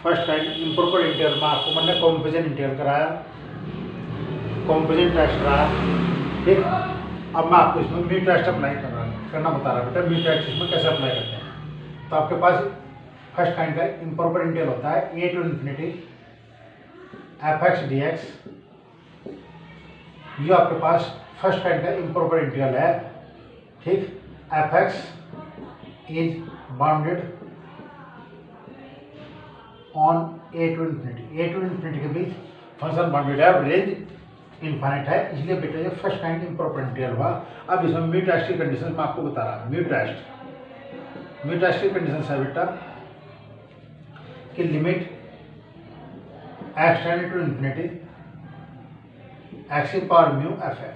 First kind improper integral में आपको मैंने कॉम्पोजिट इंटीग्रल कराया, कॉम्पोजिट टेस्ट कराया। ठीक, अब मैं आपको इसमें म्यू टेस्ट अप्लाई करना बता रहा हूँ बेटा, म्यू टेस्ट इसमें कैसे अप्लाई करते हैं। तो आपके पास फर्स्ट काइंड का इम्प्रॉपर इंटीग्रल होता है a to infinity fx dx। ये आपके पास फर्स्ट काइंड का इम्प्रॉपर इंटीग्रल है। ठीक, fx is bounded on a to infinity के बीच फंक्शन बाउंडेड है, रेंज इनफाइनाइट है, इसलिए बेटा ये फर्स्ट काइंड इम्प्रॉपर इंटीग्रल हुआ। अब इसमें म्यू टेस्ट की कंडीशन मैं आपको बता रहा हूँ। म्यू टेस्ट की कंडीशन है बेटा कि limit x tending to infinity x की पावर म्यू fx,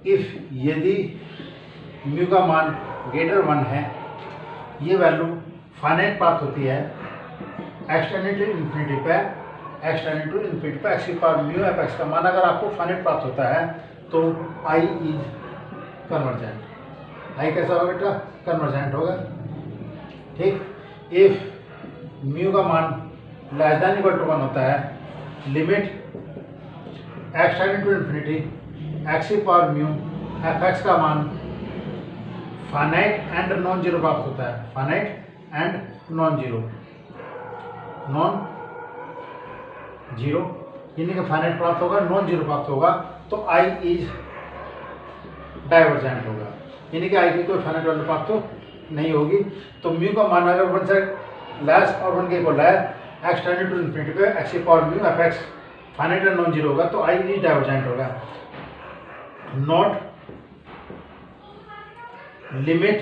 इफ यदि म्यू का मान ग्रेटर 1 है, ये वैल्यू फाइनाइट प्राप्त होती है x टेंडिंग टू इन्फिनिटी पे, x की पावर म्यू fx का मान अगर आपको फाइनाइट प्राप्त होता है तो I इज कन्वर्जेंट। I कैसा होगा बेटा? कन्वर्जेंट होगा। ठीक, इफ म्यू का मान लेस देन इक्वल टू 1 होता है, limit x tending to infinity x की पावर म्यू fx का मान फाइनाइट एंड नॉन जीरो प्राप्त होता है, फाइनाइट एंड नॉन जीरो यानी कि फाइनाइट प्राप्त होगा, नॉन जीरो प्राप्त होगा, तो I इज डाइवर्जेंट होगा, यानी कि I की कोई फाइनाइट वैल्यू प्राप्त नहीं होगी। तो म्यू का मान अगर 1 से लेस और 1 के इक्वल है, x टेंडिंग टू इन्फिनिटी पे x की power mu fx finite and non zero होगा, तो I इज डाइवर्जेंट होगा। Not limit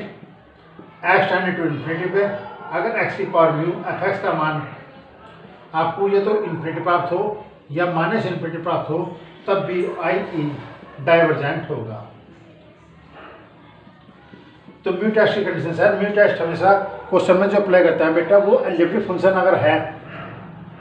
x tending to infinity पे अगर x की पावर म्यू fx का मान आपको ये तो इन्फिनिटी प्राप्त हो या माइनस इन्फिनिटी प्राप्त हो, तब भी I इज डाइवर्जेंट होगा। तो म्यू टेस्ट की कंडीशन सर, म्यू टेस्ट हमेशा क्वेश्चन में जो अप्लाई करता है बेटा वो अलजेब्रिक फंक्शन अगर है,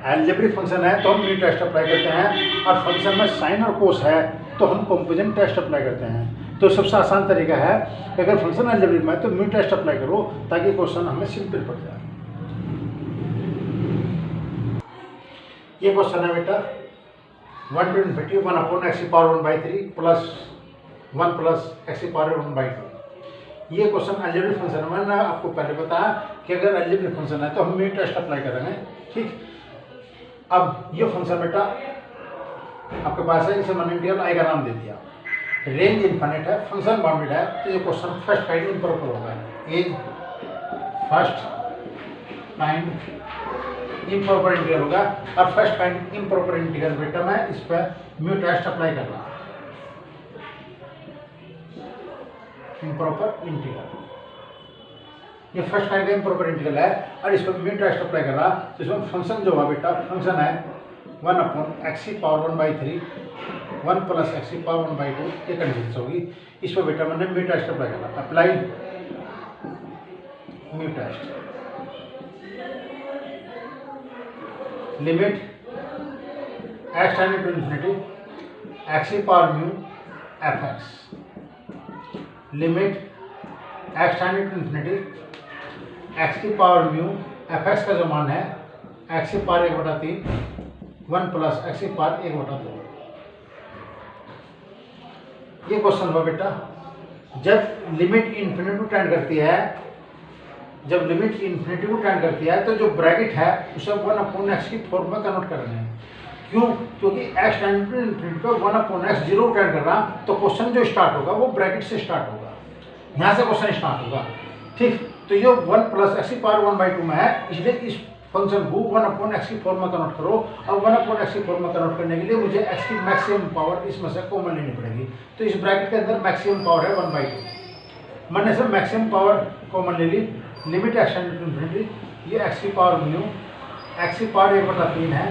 अलजेब्रिक फंक्शन है तो हम म्यू टेस्ट अप्लाई करते हैं, और फंक्शन में साइन और कोस है तो हम कॉम्पोजिट टेस्ट अप्लाई करते हैं। तो सबसे आसान तरीका है कि अगर फंक्शन अलजेब्रिक में है तो म्यू टेस्ट अप्लाई करो ताकि क्वेश्चन हमें सिंपल पड़ जाए। ये क्वेश्चन है बेटा 1 टू इन्फिनिटी 1 अपॉन x की पावर 1/3 प्लस 1 प्लस x की पावर 1/2। ये क्वेश्चन अलजेब्रिक फंक्शन है। मैंने आपको पहले बताया कि अगर अलजेब्रिक फंक्शन है तो हम म्यू टेस्ट अप्लाई करेंगे। ठीक, अब ये फंक्शन बेटा आपके पास है, इसे मैंने इंटीग्रल I का नाम दे दिया, रेंज इनफाइनाइट है, फंक्शन बाउंडेड है, तो ये क्वेश्चन फर्स्ट काइंड इम्प्रॉपर होगा। Is first kind improper integral होगा, और फर्स्ट काइंड इम्प्रॉपर इंटीग्रल बेटा मैं इस पर म्यू टेस्ट अप्लाई कर रहा हूँ। इम्प्रॉपर इंटीग्रल, ये फर्स्ट काइंड का इम्प्रॉपर इंटीग्रल है और इस पर म्यू टेस्ट अप्लाई कर रहा। तो इसमें फंक्शन जो हुआ बेटा, फंक्शन है 1 अपॉन x की पावर 1/3 1 प्लस x की पावर 1/2, ये कंडीशन होगी। इस पर बेटा मैंने म्यू टेस्ट अप्लाई कर रहा। Apply mu test, limit x tending to infinity x की power mu fx, limit x tending to infinity x की पावर म्यू fx का जो मान है x की पावर 1/3 1 प्लस x की पावर 1/2। ये क्वेश्चन हुआ बेटा जब लिमिट इन्फिनिटी टू टेंड करती है, जब लिमिट इन्फिनिटी को टेंड करती है तो जो ब्रैकेट है उसे 1 अपॉन x की फॉर्म में कन्वर्ट कर रहे हैं। क्यों? क्योंकि x टेंड टू इन्फिनिटी पे 1 अपॉन x 0 टेंड कर रहा, तो क्वेश्चन जो स्टार्ट होगा वो ब्रैकेट से स्टार्ट होगा, यहाँ से क्वेश्चन स्टार्ट होगा। ठीक, तो ये 1 प्लस x की पावर 1/2 में है, इसलिए इस फंक्शन को 1 अपॉन x की फॉर्म में कन्वर्ट करो। और 1 अपॉन x की फॉर्म में कन्वर्ट करने के लिए मुझे x की मैक्सिमम पावर इसमें से कॉमन लेनी पड़ेगी। तो इस ब्रैकेट के अंदर मैक्सिमम पावर है 1/2, मैंने से मैक्सिमम पावर कॉमन ले ली। Limit x tending to infinity, ये x की पावर म्यू x की पावर 1/3 है,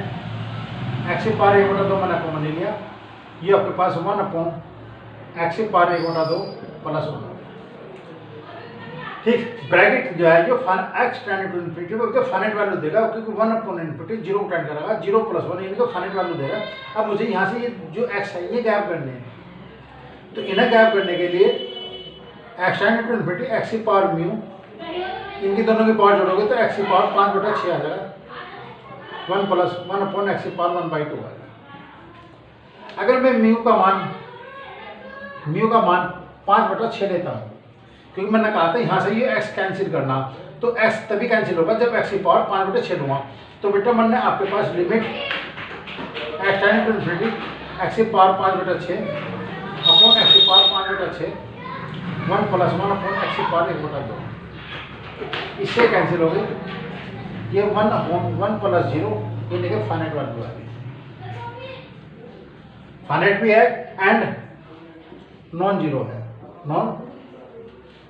x की पावर 1/2 मैंने कॉमन ले लिया। ये आपके पास 1 अपॉन x की पावर 1/2 प्लस 1। ठीक, ब्रैकेट जो है जो x टेंडिंग टू इन्फिनिटी को फाइनाइट वैल्यू देगा, क्योंकि 1 अपॉन इन्फिनिटी 0 को टेंड करेगा, 0 प्लस 1 इनको फाइनाइट वैल्यू देगा। अब मुझे यहाँ से ये जो x है ये गैप करने हैं, तो इन्हें गैप करने के लिए x tending to infinity x की पावर म्यू इनकी दोनों की पावर जोड़ोगे तो x की पावर 5/6 आ जाएगा, 1 प्लस 1 x की पावर 1/2 आ जाएगा। अगर मैं म्यू का मान 5/6 लेता हूँ, क्योंकि मैंने कहा था यहाँ से ये x कैंसिल करना, तो x तभी कैंसिल होगा जब x की पावर 5/6 लूँगा। तो बेटा मैंने आपके पास limit x tend to infinity x की पावर 5/6 अपॉन x की पावर 5/6 1 प्लस 1 अपॉन x की पावर 1/2, इससे कैंसिल हो गई। ये 1 अपॉन 1 प्लस 0, ये देखिए फाइनाइट वैल्यू आ गई, फाइनाइट भी है एंड नॉन जीरो है, नॉन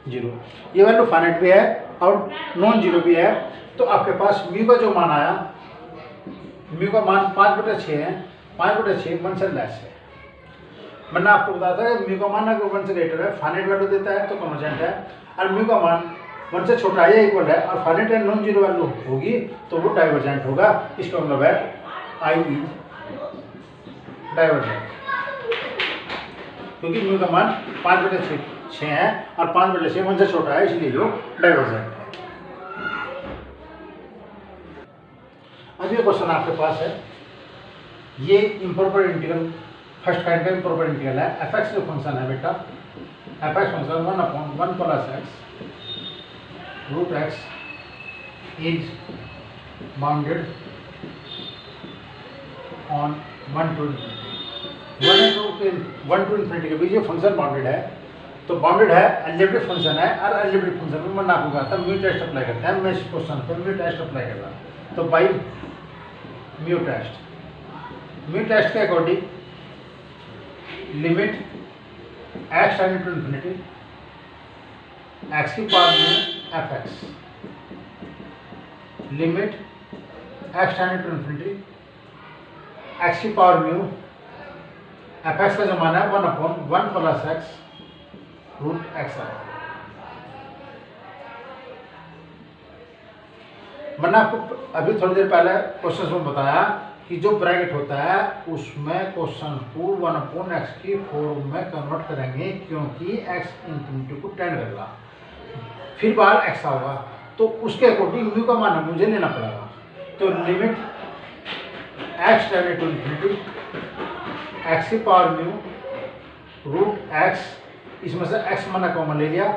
जीरो, ये वैल्यू फाइनाइट भी है और नॉन जीरो भी है। तो आपके पास म्यू का जो मान आया, म्यू का मान 5/6 है, 5/6 1 से लेस है। मैंने आपको बताया था कि म्यू का मान अगर 1 से ग्रेटर है, फाइनाइट वैल्यू देता है तो कन्वर्जेंट है, और म्यू का मान 1 से छोटा है या इक्वल है और finite and non zero value होगी तो वो डाइवर्जेंट होगा। इसका मतलब है आई डाइवर्जेंट, क्योंकि म्यू का मान 5/6 है और 5/6 1 से छोटा है, इसलिए जो डाइवर्जेंट है। अब ये क्वेश्चन आपके पास है, ये इम्प्रॉपर इंटीग्रल फर्स्ट काइंड का इम्प्रॉपर इंटीग्रल है। fx जो फंक्शन है बेटा, fx function 1 upon 1 plus x root x is bounded on 1 to infinity के बीच ये फंक्शन बाउंडेड है। तो बाउंडेड है, अलजेब्रिक फंक्शन है, और अलजेब्रिक फंक्शन में मैंने आपको कहा था म्यू टेस्ट अप्लाई करते हैं। मैं इस क्वेश्चन पर म्यू टेस्ट अप्लाई कर रहा हूँ, तो बाई म्यू टेस्ट के according limit x tend to infinity x की power mu fx, limit x tend to infinity x की पावर म्यू fx का जो मान है 1 upon 1 plus x root x है। मैंने आपको अभी थोड़ी देर पहले क्वेश्चन में बताया कि जो ब्रैकेट होता है उसमें क्वेश्चन को 1 अपॉन x की फॉर्म में कन्वर्ट करेंगे, क्योंकि x इन्फिनिटी को टेंड करेगा, फिर बाहर x होगा, तो उसके अकॉर्डिंग म्यू का मान मुझे लेना पड़ेगा। तो limit x tend to infinity x की पावर म्यू रूट x, इसमें से x मैंने कॉमन ले लिया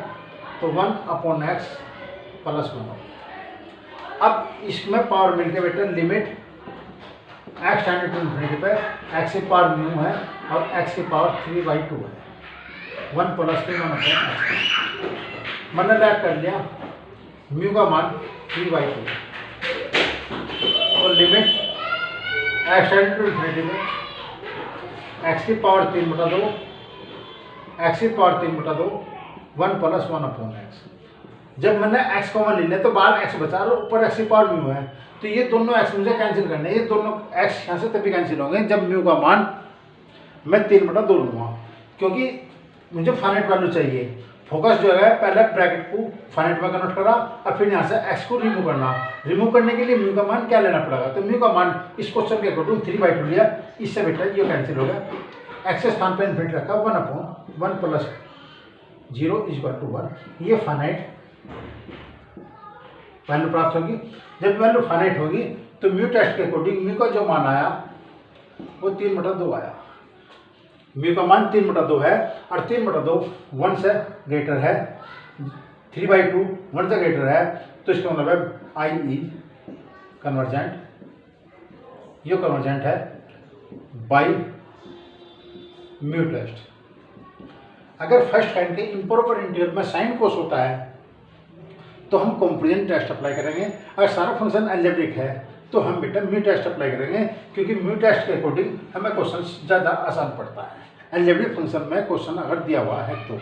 तो 1 अपॉन x प्लस 1। अब इसमें पावर मिलके बेटा limit x tend to infinity पे x की पावर म्यू है और x की पावर 3/2 है, 1 प्लस 3 1 अपॉन x। मैंने लैट कर लिया म्यू का मान 3/2 और limit x tend to infinity में x की पावर 3/2 x की पावर 3/2 1 प्लस 1 अपॉन x। जब मैंने x कॉमन ले लिया तो बाहर x बचा और ऊपर x की पावर म्यू है, तो ये दोनों x मुझे कैंसिल करने, ये दोनों x यहाँ से तभी कैंसिल होंगे जब म्यू का मान मैं 3/2 लूँगा, क्योंकि मुझे फाइनाइट वैल्यू चाहिए। फोकस जो है पहले ब्रैकेट को फाइनाइट में कन्वर्ट करा और फिर यहाँ से x को रिमूव करना। रिमूव करने के लिए म्यू का मान क्या लेना पड़ेगा, तो म्यू का मान इस क्वेश्चन के अकॉर्डिंग 3/2 लिया, इससे बेटा ये कैंसिल हो गया। x के स्थान पर इन्फिनिटी रखा 1 अपॉन 1 प्लस 0 इक्वल टू 1, ये फाइनाइट वैल्यू प्राप्त होगी। जब वैल्यू फाइनाइट होगी तो म्यू टेस्ट के अकॉर्डिंग म्यू का जो मान आया वो 3/2 आया। म्यू का मान 3/2 है और 3/2 1 से ग्रेटर है, 3/2 1 से ग्रेटर है, तो इसका मतलब है आई इज कन्वर्जेंट, ये कन्वर्जेंट है बाई म्यू टेस्ट। अगर फर्स्ट काइंड के इम्प्रॉपर इंटीग्रल में साइन कोस होता है तो हम कंपेरिजन टेस्ट अप्लाई करेंगे। अगर सारा फंक्शन अलजेब्रिक है तो हम बेटा म्यू टेस्ट अप्लाई करेंगे, क्योंकि म्यू टेस्ट के अकॉर्डिंग हमें क्वेश्चन ज़्यादा आसान पड़ता है अलजेब्रिक फंक्शन में क्वेश्चन अगर दिया हुआ है तो।